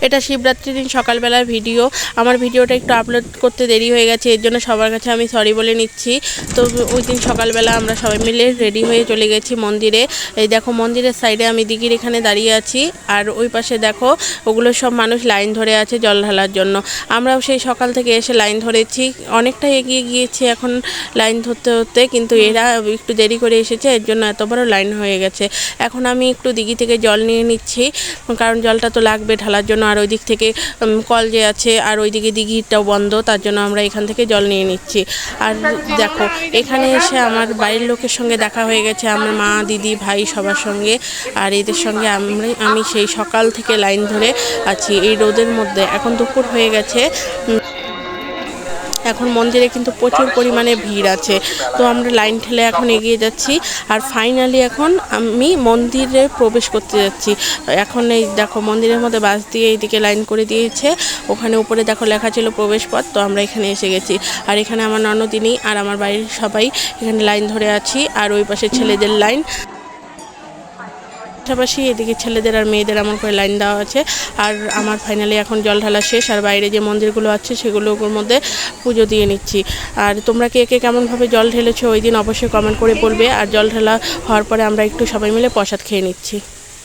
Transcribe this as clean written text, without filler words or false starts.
এটা শিবরাত্রির দিন সকালবেলার ভিডিও। আমার ভিডিওটা একটু আপলোড করতে দেরি হয়ে গেছে, এর জন্য সবার কাছে আমি সরি বলে নিচ্ছি। তো ওই দিন সকালবেলা আমরা সবাই মিলে রেডি হয়ে চলে গেছি মন্দিরে। এই দেখো মন্দিরের সাইডে আমি দিঘির এখানে দাঁড়িয়ে আছি, আর ওই পাশে দেখো ওগুলো সব মানুষ লাইন ধরে আছে জল ঢালার জন্য। আমরাও সেই সকাল থেকে এসে লাইন ধরেছি, অনেকটা এগিয়ে গিয়েছি এখন লাইন ধরতে ধরতে, কিন্তু এরা একটু দেরি করে এসেছে, এর জন্য এত বড় লাইন হয়ে গেছে। এখন আমি একটু দিঘি থেকে জল নিয়ে নিচ্ছি, কারণ জলটা তো লাগবে ঢালার জন্য। আর ওই দিক থেকে কল যে আছে, আর ওইদিকে দিঘিটাও বন্ধ, তার জন্য আমরা এখান থেকে জল নিয়ে নিচ্ছি। আর দেখো এখানে এসে আমার বাড়ির লোকের সঙ্গে দেখা হয়ে গেছে, আমার মা, দিদি, ভাই সবার সঙ্গে। আর এদের সঙ্গে আমি সেই সকাল থেকে লাইন ধরে আছি এই রোদের মধ্যে। এখন দুপুর হয়ে গেছে, এখন মন্দিরে কিন্তু প্রচুর পরিমাণে ভিড় আছে। তো আমরা লাইন ঠেলে এখন এগিয়ে যাচ্ছি, আর ফাইনালি এখন আমি মন্দিরে প্রবেশ করতে যাচ্ছি। এখন এই দেখো মন্দিরের মধ্যে বাস দিয়ে এইদিকে লাইন করে দিয়েছে, ওখানে উপরে দেখো লেখা ছিল প্রবেশ পথ। তো আমরা এখানে এসে গেছি, আর এখানে আমার ননদিনী আর আমার বাড়ির সবাই এখানে লাইন ধরে আছি, আর ওই পাশে ছেলেদের লাইন, পাশাপাশি এদিকে ছেলেদের আর মেয়েদের এমন করে লাইন দেওয়া আছে। আর আমার ফাইনালি এখন জল ঢালা শেষ, আর বাইরে যে মন্দিরগুলো আছে সেগুলোর মধ্যে পুজো দিয়ে নিচ্ছি। আর তোমরা কে কে কেমনভাবে জল ঢেলেছো ওই দিন অবশ্যই কমেন্ট করে বলবে। আর জল ঢালা হওয়ার পরে আমরা একটু সবাই মিলে প্রসাদ খেয়ে নিচ্ছি।